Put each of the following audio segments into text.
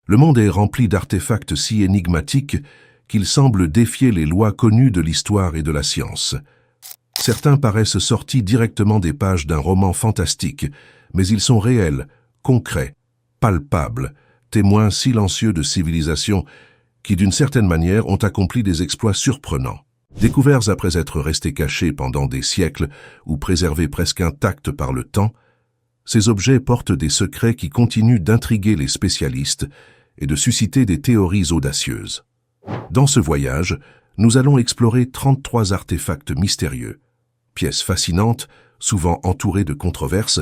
Le monde est rempli d'artefacts si énigmatiques qu'ils semblent défier les lois connues de l'histoire et de la science. Certains paraissent sortis directement des pages d'un roman fantastique, mais ils sont réels, concrets, palpables, témoins silencieux de civilisations qui, d'une certaine manière, ont accompli des exploits surprenants. Découverts après être restés cachés pendant des siècles ou préservés presque intacts par le temps, ces objets portent des secrets qui continuent d'intriguer les spécialistes et de susciter des théories audacieuses. Dans ce voyage, nous allons explorer 33 artefacts mystérieux, pièces fascinantes, souvent entourées de controverses,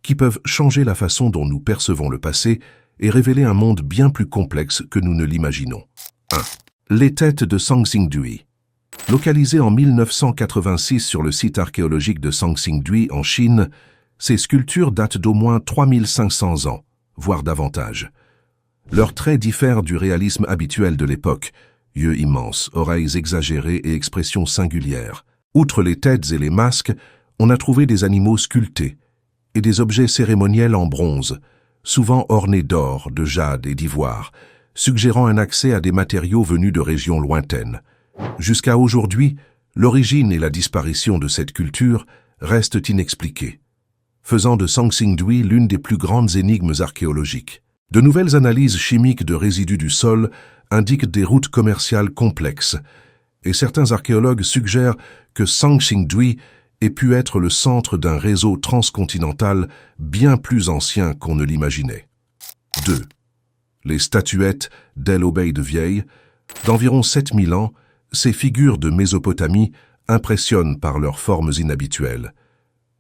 qui peuvent changer la façon dont nous percevons le passé et révéler un monde bien plus complexe que nous ne l'imaginons. 1. Les têtes de Sangxingdui. Localisées en 1986 sur le site archéologique de Sangxingdui en Chine, ces sculptures datent d'au moins 3500 ans, voire davantage. Leurs traits diffèrent du réalisme habituel de l'époque, yeux immenses, oreilles exagérées et expressions singulières. Outre les têtes et les masques, on a trouvé des animaux sculptés et des objets cérémoniels en bronze, souvent ornés d'or, de jade et d'ivoire, suggérant un accès à des matériaux venus de régions lointaines. Jusqu'à aujourd'hui, l'origine et la disparition de cette culture restent inexpliquées, faisant de Sangxingdui l'une des plus grandes énigmes archéologiques. De nouvelles analyses chimiques de résidus du sol indiquent des routes commerciales complexes, et certains archéologues suggèrent que Sangxingdui ait pu être le centre d'un réseau transcontinental bien plus ancien qu'on ne l'imaginait. 2. Les statuettes d'El-Obeid vieille. D'environ 7000 ans, ces figures de Mésopotamie impressionnent par leurs formes inhabituelles.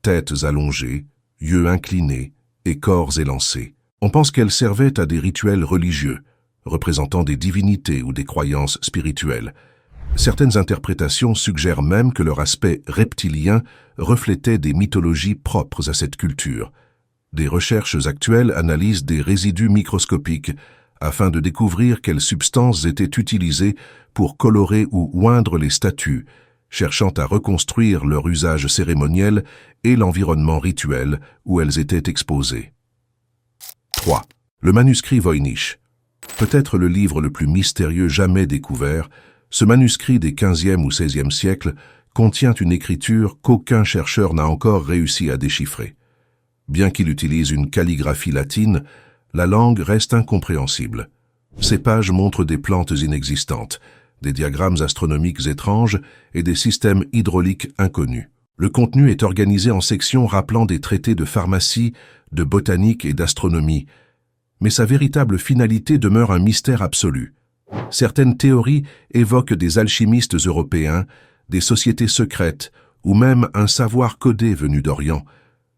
Têtes allongées, yeux inclinés et corps élancés. On pense qu'elles servaient à des rituels religieux, représentant des divinités ou des croyances spirituelles. Certaines interprétations suggèrent même que leur aspect reptilien reflétait des mythologies propres à cette culture. Des recherches actuelles analysent des résidus microscopiques afin de découvrir quelles substances étaient utilisées pour colorer ou oindre les statues, cherchant à reconstruire leur usage cérémoniel et l'environnement rituel où elles étaient exposées. 3. Le manuscrit Voynich. Peut-être le livre le plus mystérieux jamais découvert, ce manuscrit des 15e ou 16e siècles contient une écriture qu'aucun chercheur n'a encore réussi à déchiffrer. Bien qu'il utilise une calligraphie latine, la langue reste incompréhensible. Ces pages montrent des plantes inexistantes, des diagrammes astronomiques étranges et des systèmes hydrauliques inconnus. Le contenu est organisé en sections rappelant des traités de pharmacie, de botanique et d'astronomie, mais sa véritable finalité demeure un mystère absolu. Certaines théories évoquent des alchimistes européens, des sociétés secrètes ou même un savoir codé venu d'Orient,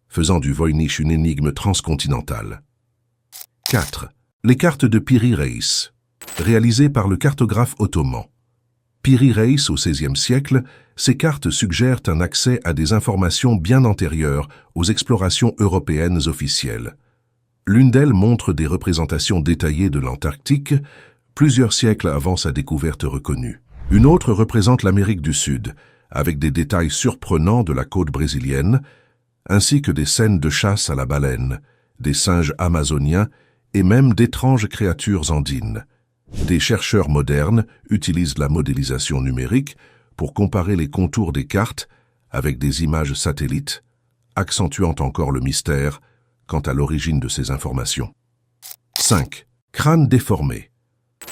faisant du Voynich une énigme transcontinentale. 4. Les cartes de Piri Reis, réalisées par le cartographe ottoman. Piri Reis, au XVIe siècle, ces cartes suggèrent un accès à des informations bien antérieures aux explorations européennes officielles. L'une d'elles montre des représentations détaillées de l'Antarctique, plusieurs siècles avant sa découverte reconnue. Une autre représente l'Amérique du Sud, avec des détails surprenants de la côte brésilienne, ainsi que des scènes de chasse à la baleine, des singes amazoniens et même d'étranges créatures andines. Des chercheurs modernes utilisent la modélisation numérique pour comparer les contours des cartes avec des images satellites, accentuant encore le mystère quant à l'origine de ces informations. 5. Crâne déformé.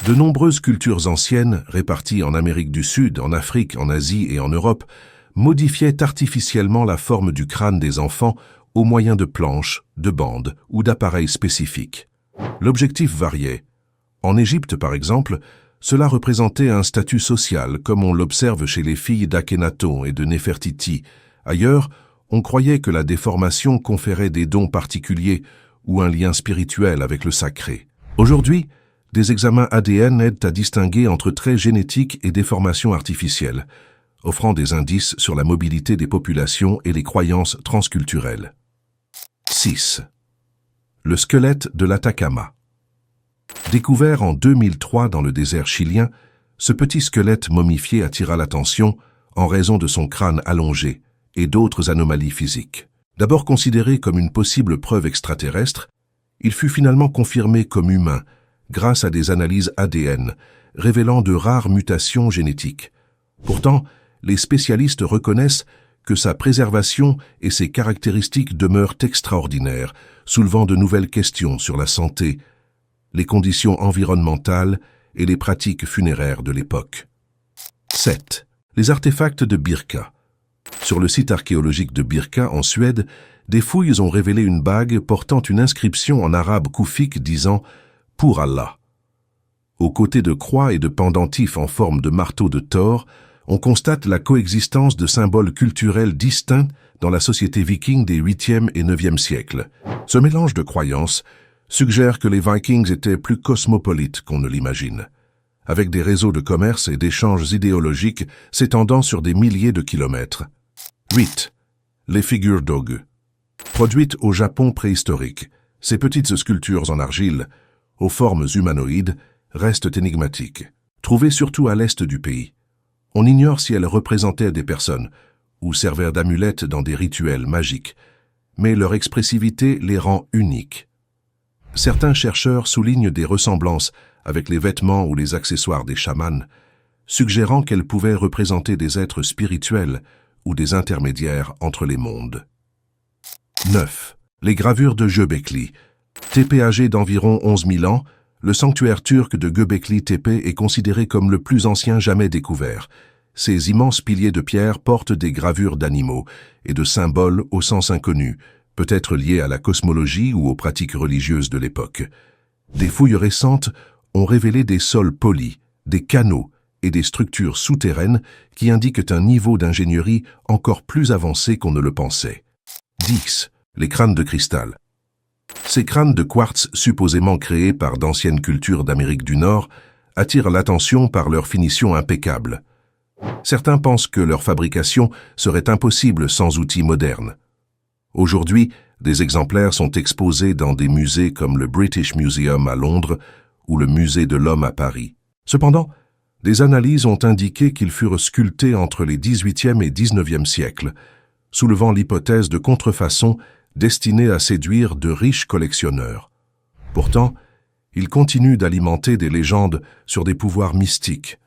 De nombreuses cultures anciennes, réparties en Amérique du Sud, en Afrique, en Asie et en Europe, modifiaient artificiellement la forme du crâne des enfants au moyen de planches, de bandes ou d'appareils spécifiques. L'objectif variait. En Égypte, par exemple, cela représentait un statut social, comme on l'observe chez les filles d'Akhenaton et de Néfertiti. Ailleurs, on croyait que la déformation conférait des dons particuliers ou un lien spirituel avec le sacré. Aujourd'hui, des examens ADN aident à distinguer entre traits génétiques et déformations artificielles, offrant des indices sur la mobilité des populations et les croyances transculturelles. 6. Le squelette de l'Atacama. Découvert en 2003 dans le désert chilien, ce petit squelette momifié attira l'attention en raison de son crâne allongé et d'autres anomalies physiques. D'abord considéré comme une possible preuve extraterrestre, il fut finalement confirmé comme humain grâce à des analyses ADN, révélant de rares mutations génétiques. Pourtant, les spécialistes reconnaissent que sa préservation et ses caractéristiques demeurent extraordinaires, soulevant de nouvelles questions sur la santé, les conditions environnementales et les pratiques funéraires de l'époque. 7. Les artefacts de Birka. Sur le site archéologique de Birka, en Suède, des fouilles ont révélé une bague portant une inscription en arabe koufik disant « Pour Allah ». Aux côtés de croix et de pendentifs en forme de marteau de Thor, on constate la coexistence de symboles culturels distincts dans la société viking des 8e et 9e siècles. Ce mélange de croyances suggère que les Vikings étaient plus cosmopolites qu'on ne l'imagine, avec des réseaux de commerce et d'échanges idéologiques s'étendant sur des milliers de kilomètres. 8. Les figures d'Ogu. Produites au Japon préhistorique, ces petites sculptures en argile, aux formes humanoïdes, restent énigmatiques. Trouvées surtout à l'est du pays, on ignore si elles représentaient des personnes ou servaient d'amulettes dans des rituels magiques, mais leur expressivité les rend uniques. Certains chercheurs soulignent des ressemblances avec les vêtements ou les accessoires des chamans, suggérant qu'elles pouvaient représenter des êtres spirituels ou des intermédiaires entre les mondes. 9. Les gravures de Göbekli. Tepe âgé d'environ 11 000 ans, le sanctuaire turc de Göbekli Tepe est considéré comme le plus ancien jamais découvert. Ces immenses piliers de pierre portent des gravures d'animaux et de symboles au sens inconnu, peut-être liés à la cosmologie ou aux pratiques religieuses de l'époque. Des fouilles récentes ont révélé des sols polis, des canaux et des structures souterraines qui indiquent un niveau d'ingénierie encore plus avancé qu'on ne le pensait. 10. Les crânes de cristal. Ces crânes de quartz supposément créés par d'anciennes cultures d'Amérique du Nord attirent l'attention par leur finition impeccable. Certains pensent que leur fabrication serait impossible sans outils modernes. Aujourd'hui, des exemplaires sont exposés dans des musées comme le British Museum à Londres ou le Musée de l'Homme à Paris. Cependant, des analyses ont indiqué qu'ils furent sculptés entre les 18e et 19e siècles, soulevant l'hypothèse de contrefaçon destinée à séduire de riches collectionneurs. Pourtant, ils continuent d'alimenter des légendes sur des pouvoirs mystiques,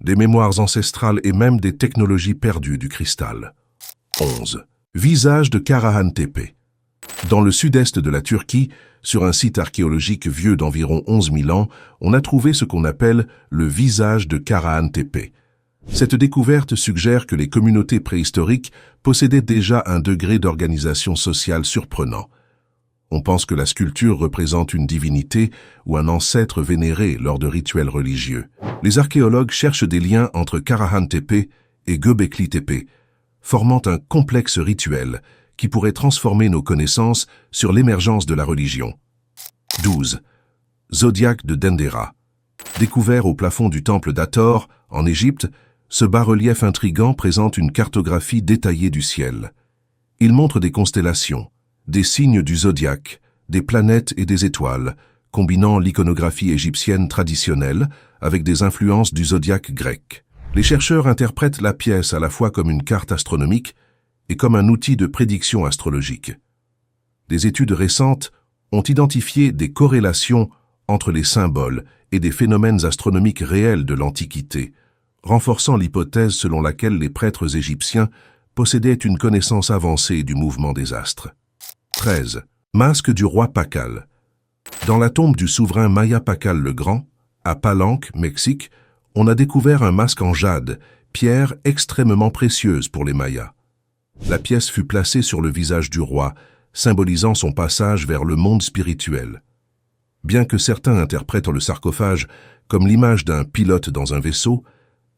des mémoires ancestrales et même des technologies perdues du cristal. 11. Visage de Karahan Tepe. Dans le sud-est de la Turquie, sur un site archéologique vieux d'environ 11 000 ans, on a trouvé ce qu'on appelle le visage de Karahan Tepe. Cette découverte suggère que les communautés préhistoriques possédaient déjà un degré d'organisation sociale surprenant. On pense que la sculpture représente une divinité ou un ancêtre vénéré lors de rituels religieux. Les archéologues cherchent des liens entre Karahan Tepe et Göbekli Tepe, formant un complexe rituel qui pourrait transformer nos connaissances sur l'émergence de la religion. 12. Zodiaque de Dendera. Découvert au plafond du temple d'Hathor, en Égypte, ce bas-relief intrigant présente une cartographie détaillée du ciel. Il montre des constellations, des signes du zodiaque, des planètes et des étoiles, combinant l'iconographie égyptienne traditionnelle avec des influences du zodiaque grec. Les chercheurs interprètent la pièce à la fois comme une carte astronomique et comme un outil de prédiction astrologique. Des études récentes ont identifié des corrélations entre les symboles et des phénomènes astronomiques réels de l'Antiquité, renforçant l'hypothèse selon laquelle les prêtres égyptiens possédaient une connaissance avancée du mouvement des astres. 13. Masque du roi Pacal. Dans la tombe du souverain Maya Pacal le Grand, à Palenque, Mexique, on a découvert un masque en jade, pierre extrêmement précieuse pour les Mayas. La pièce fut placée sur le visage du roi, symbolisant son passage vers le monde spirituel. Bien que certains interprètent le sarcophage comme l'image d'un pilote dans un vaisseau,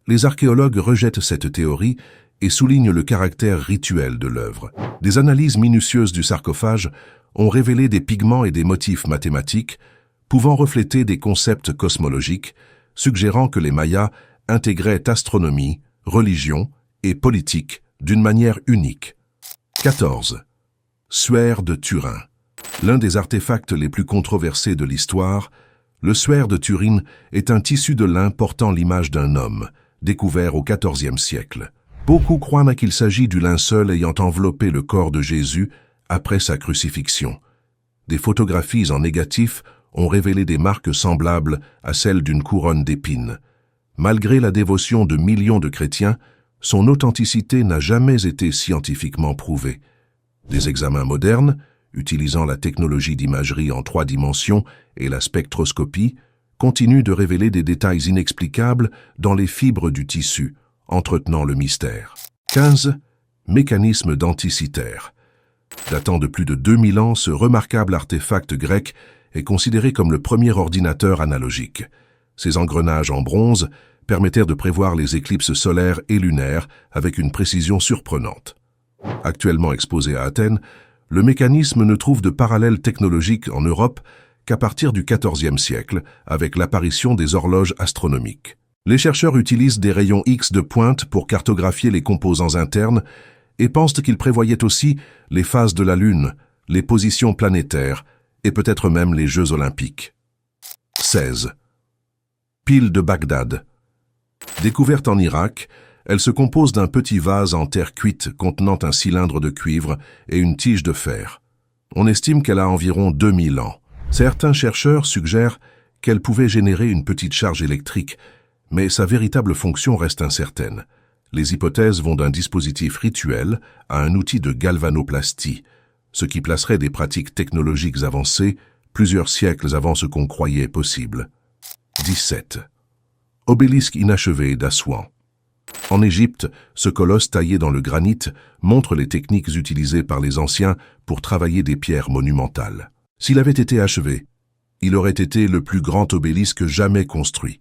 les archéologues rejettent cette théorie et soulignent le caractère rituel de l'œuvre. Des analyses minutieuses du sarcophage ont révélé des pigments et des motifs mathématiques pouvant refléter des concepts cosmologiques, suggérant que les Mayas intégraient astronomie, religion et politique d'une manière unique. 14. Suaire de Turin. L'un des artefacts les plus controversés de l'histoire, le suaire de Turin est un tissu de lin portant l'image d'un homme, découvert au XIVe siècle. Beaucoup croient qu'il s'agit du linceul ayant enveloppé le corps de Jésus après sa crucifixion. Des photographies en négatif ont révélé des marques semblables à celles d'une couronne d'épines. Malgré la dévotion de millions de chrétiens, son authenticité n'a jamais été scientifiquement prouvée. Des examens modernes, utilisant la technologie d'imagerie en 3 dimensions et la spectroscopie, continuent de révéler des détails inexplicables dans les fibres du tissu, entretenant le mystère. 15. Mécanisme denticitaire. Datant de plus de 2000 ans, ce remarquable artefact grec est considéré comme le premier ordinateur analogique. Ses engrenages en bronze permettèrent de prévoir les éclipses solaires et lunaires avec une précision surprenante. Actuellement exposé à Athènes, le mécanisme ne trouve de parallèle technologique en Europe qu'à partir du XIVe siècle, avec l'apparition des horloges astronomiques. Les chercheurs utilisent des rayons X de pointe pour cartographier les composants internes et pensent qu'ils prévoyaient aussi les phases de la Lune, les positions planétaires et peut-être même les Jeux olympiques. 16. Pile de Bagdad. Découverte en Irak, elle se compose d'un petit vase en terre cuite contenant un cylindre de cuivre et une tige de fer. On estime qu'elle a environ 2000 ans. Certains chercheurs suggèrent qu'elle pouvait générer une petite charge électrique, mais sa véritable fonction reste incertaine. Les hypothèses vont d'un dispositif rituel à un outil de galvanoplastie, ce qui placerait des pratiques technologiques avancées plusieurs siècles avant ce qu'on croyait possible. 17. Obélisque inachevé d'Assouan. En Égypte, ce colosse taillé dans le granit montre les techniques utilisées par les anciens pour travailler des pierres monumentales. S'il avait été achevé, il aurait été le plus grand obélisque jamais construit.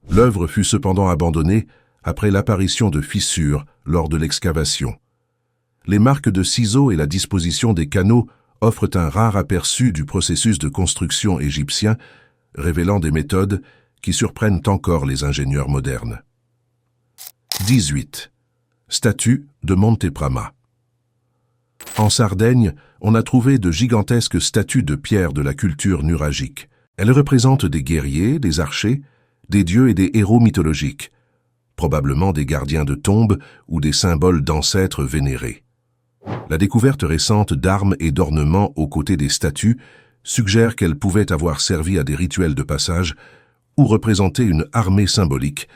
L'œuvre fut cependant abandonnée après l'apparition de fissures lors de l'excavation. Les marques de ciseaux et la disposition des canaux offrent un rare aperçu du processus de construction égyptien, révélant des méthodes qui surprennent encore les ingénieurs modernes. 18. Statue de Monte Prama. En Sardaigne, on a trouvé de gigantesques statues de pierre de la culture nuragique. Elles représentent des guerriers, des archers, des dieux et des héros mythologiques, probablement des gardiens de tombes ou des symboles d'ancêtres vénérés. La découverte récente d'armes et d'ornements aux côtés des statues suggère qu'elles pouvaient avoir servi à des rituels de passage ou représenter une armée symbolique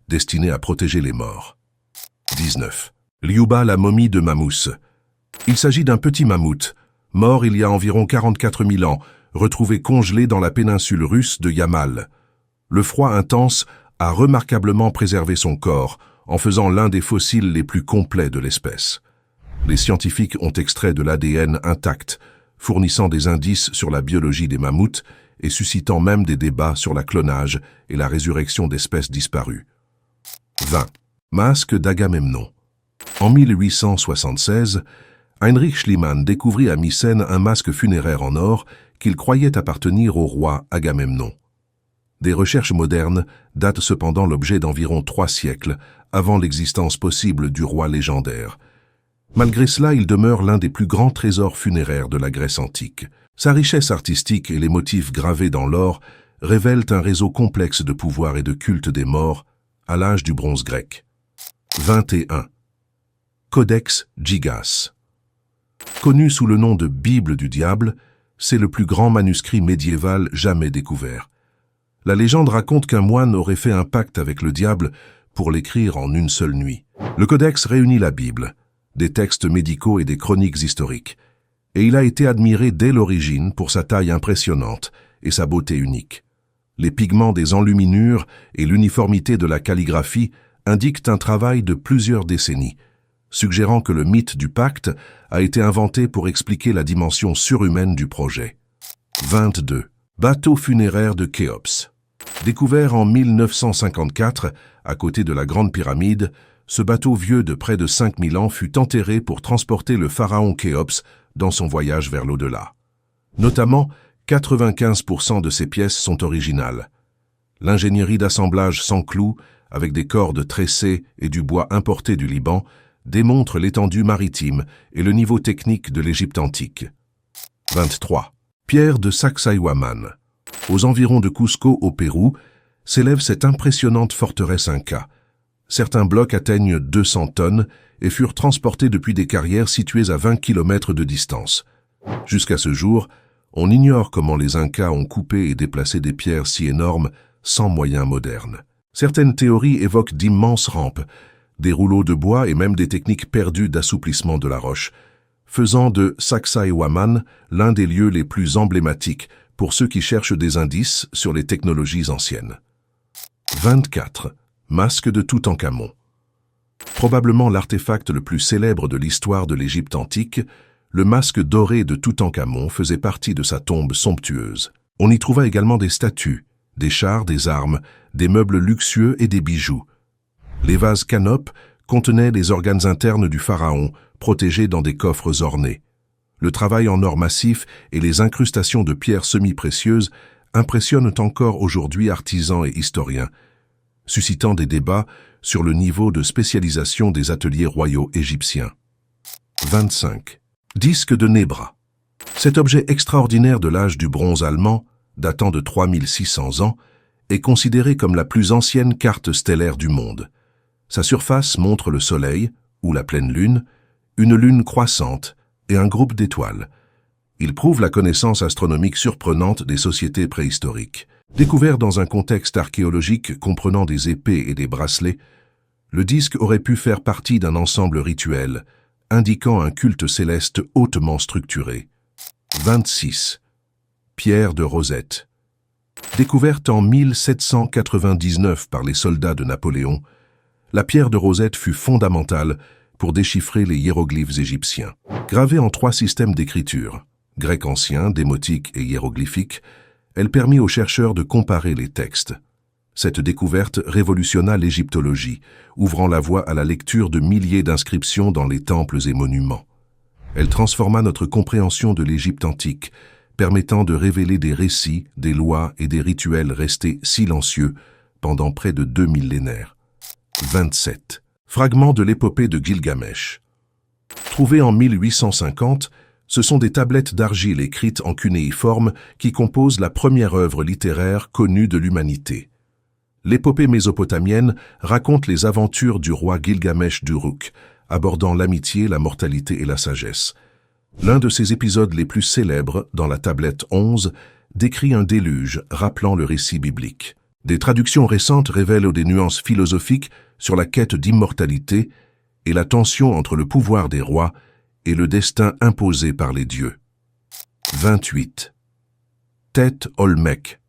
destinée à protéger les morts. 19. Liuba, la momie de Mamousse. Il s'agit d'un petit mammouth, mort il y a environ 44 000 ans, retrouvé congelé dans la péninsule russe de Yamal. Le froid intense a remarquablement préservé son corps, en faisant l'un des fossiles les plus complets de l'espèce. Les scientifiques ont extrait de l'ADN intact, fournissant des indices sur la biologie des mammouths et suscitant même des débats sur la clonage et la résurrection d'espèces disparues. 20. Masque d'Agamemnon. En 1876, Heinrich Schliemann découvrit à Mycène un masque funéraire en or qu'il croyait appartenir au roi Agamemnon. Des recherches modernes datent cependant l'objet d'environ 3 siècles avant l'existence possible du roi légendaire. Malgré cela, il demeure l'un des plus grands trésors funéraires de la Grèce antique. Sa richesse artistique et les motifs gravés dans l'or révèlent un réseau complexe de pouvoir et de culte des morts à l'âge du bronze grec. 21. Codex Gigas. Connu sous le nom de Bible du diable, c'est le plus grand manuscrit médiéval jamais découvert. La légende raconte qu'un moine aurait fait un pacte avec le diable pour l'écrire en une seule nuit. Le codex réunit la Bible, des textes médicaux et des chroniques historiques, et il a été admiré dès l'origine pour sa taille impressionnante et sa beauté unique. Les pigments des enluminures et l'uniformité de la calligraphie indiquent un travail de plusieurs décennies, suggérant que le mythe du pacte a été inventé pour expliquer la dimension surhumaine du projet. 22. Bateau funéraire de Khéops. Découvert en 1954, à côté de la Grande Pyramide, ce bateau vieux de près de 5000 ans fut enterré pour transporter le pharaon Khéops dans son voyage vers l'au-delà. Notamment, 95% de ces pièces sont originales. L'ingénierie d'assemblage sans clous, avec des cordes tressées et du bois importé du Liban, démontre l'étendue maritime et le niveau technique de l'Égypte antique. 23. Pierre de Sacsayhuaman. Aux environs de Cusco, au Pérou, s'élève cette impressionnante forteresse inca. Certains blocs atteignent 200 tonnes et furent transportés depuis des carrières situées à 20 km de distance. Jusqu'à ce jour, On ignore comment les Incas ont coupé et déplacé des pierres si énormes sans moyens modernes. Certaines théories évoquent d'immenses rampes, des rouleaux de bois et même des techniques perdues d'assouplissement de la roche, faisant de Sacsayhuaman l'un des lieux les plus emblématiques pour ceux qui cherchent des indices sur les technologies anciennes. 24. Masque de Toutankhamon. Probablement l'artefact le plus célèbre de l'histoire de l'Égypte antique, le masque doré de Toutankhamon faisait partie de sa tombe somptueuse. On y trouva également des statues, des chars, des armes, des meubles luxueux et des bijoux. Les vases canopes contenaient les organes internes du pharaon, protégés dans des coffres ornés. Le travail en or massif et les incrustations de pierres semi-précieuses impressionnent encore aujourd'hui artisans et historiens, suscitant des débats sur le niveau de spécialisation des ateliers royaux égyptiens. 25. Disque de Nebra. Cet objet extraordinaire de l'âge du bronze allemand, datant de 3600 ans, est considéré comme la plus ancienne carte stellaire du monde. Sa surface montre le Soleil, ou la pleine lune, une lune croissante et un groupe d'étoiles. Il prouve la connaissance astronomique surprenante des sociétés préhistoriques. Découvert dans un contexte archéologique comprenant des épées et des bracelets, le disque aurait pu faire partie d'un ensemble rituel, indiquant un culte céleste hautement structuré. 26. Pierre de Rosette. Découverte en 1799 par les soldats de Napoléon, la pierre de Rosette fut fondamentale pour déchiffrer les hiéroglyphes égyptiens. Gravée en 3 systèmes d'écriture, grec ancien, démotique et hiéroglyphique, elle permit aux chercheurs de comparer les textes. Cette découverte révolutionna l'égyptologie, ouvrant la voie à la lecture de milliers d'inscriptions dans les temples et monuments. Elle transforma notre compréhension de l'Égypte antique, permettant de révéler des récits, des lois et des rituels restés silencieux pendant près de 2 millénaires. 27. Fragments de l'épopée de Gilgamesh. Trouvés en 1850, ce sont des tablettes d'argile écrites en cunéiforme qui composent la première œuvre littéraire connue de l'humanité. L'épopée mésopotamienne raconte les aventures du roi Gilgamesh d'Uruk, abordant l'amitié, la mortalité et la sagesse. L'un de ces épisodes les plus célèbres, dans la tablette 11, décrit un déluge rappelant le récit biblique. Des traductions récentes révèlent des nuances philosophiques sur la quête d'immortalité et la tension entre le pouvoir des rois et le destin imposé par les dieux. 28. Tête Olmec.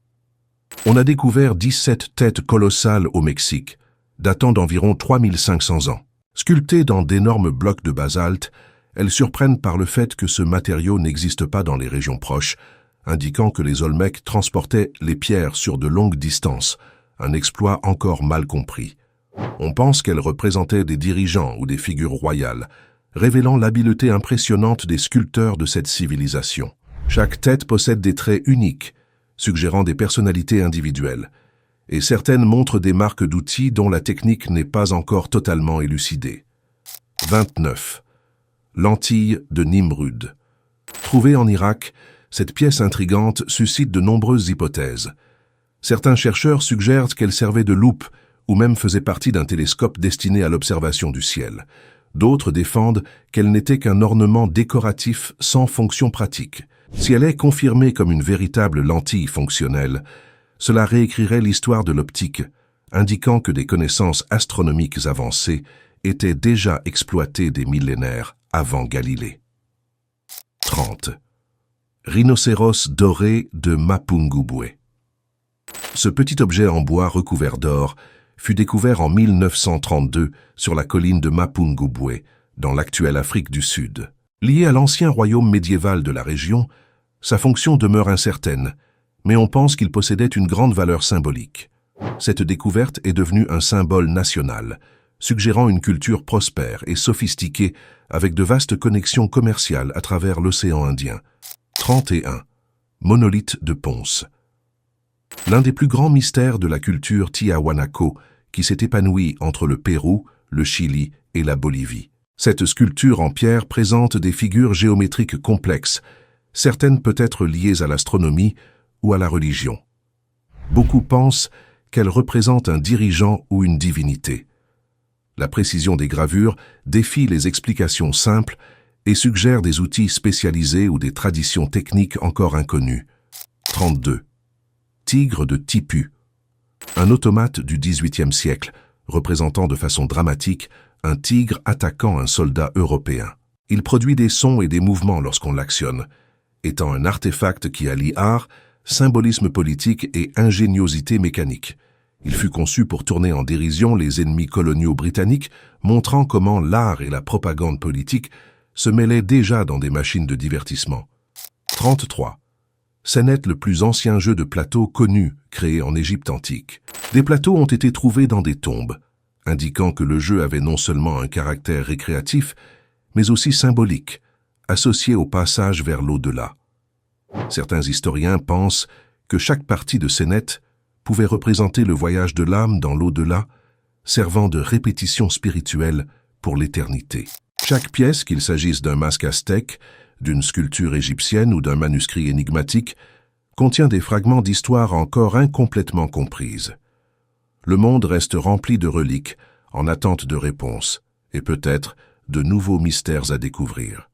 On a découvert 17 têtes colossales au Mexique, datant d'environ 3500 ans. Sculptées dans d'énormes blocs de basalte, elles surprennent par le fait que ce matériau n'existe pas dans les régions proches, indiquant que les Olmecs transportaient les pierres sur de longues distances, un exploit encore mal compris. On pense qu'elles représentaient des dirigeants ou des figures royales, révélant l'habileté impressionnante des sculpteurs de cette civilisation. Chaque tête possède des traits uniques, suggérant des personnalités individuelles, et certaines montrent des marques d'outils dont la technique n'est pas encore totalement élucidée. 29. Lentille de Nimrud. Trouvée en Irak, cette pièce intrigante suscite de nombreuses hypothèses. Certains chercheurs suggèrent qu'elle servait de loupe ou même faisait partie d'un télescope destiné à l'observation du ciel. D'autres défendent qu'elle n'était qu'un ornement décoratif sans fonction pratique. Si elle est confirmée comme une véritable lentille fonctionnelle, cela réécrirait l'histoire de l'optique, indiquant que des connaissances astronomiques avancées étaient déjà exploitées des millénaires avant Galilée. 30. Rhinocéros doré de Mapungubwe. Ce petit objet en bois recouvert d'or fut découvert en 1932 sur la colline de Mapungubwe, dans l'actuelle Afrique du Sud. Lié à l'ancien royaume médiéval de la région, sa fonction demeure incertaine, mais on pense qu'il possédait une grande valeur symbolique. Cette découverte est devenue un symbole national, suggérant une culture prospère et sophistiquée avec de vastes connexions commerciales à travers l'océan Indien. 31. Monolithe de Ponce. L'un des plus grands mystères de la culture Tiahuanaco qui s'est épanoui entre le Pérou, le Chili et la Bolivie. Cette sculpture en pierre présente des figures géométriques complexes, certaines peut-être liées à l'astronomie ou à la religion. Beaucoup pensent qu'elle représente un dirigeant ou une divinité. La précision des gravures défie les explications simples et suggère des outils spécialisés ou des traditions techniques encore inconnues. 32. Tigre de Tipu. Un automate du XVIIIe siècle, représentant de façon dramatique un tigre attaquant un soldat européen. Il produit des sons et des mouvements lorsqu'on l'actionne, étant un artefact qui allie art, symbolisme politique et ingéniosité mécanique. Il fut conçu pour tourner en dérision les ennemis coloniaux britanniques, montrant comment l'art et la propagande politique se mêlaient déjà dans des machines de divertissement. 33. Senet, le plus ancien jeu de plateau connu, créé en Égypte antique. Des plateaux ont été trouvés dans des tombes, indiquant que le jeu avait non seulement un caractère récréatif, mais aussi symbolique, associé au passage vers l'au-delà. Certains historiens pensent que chaque partie de Senet pouvait représenter le voyage de l'âme dans l'au-delà, servant de répétition spirituelle pour l'éternité. Chaque pièce, qu'il s'agisse d'un masque aztèque, d'une sculpture égyptienne ou d'un manuscrit énigmatique, contient des fragments d'histoire encore incomplètement comprises. Le monde reste rempli de reliques, en attente de réponses, et peut-être de nouveaux mystères à découvrir.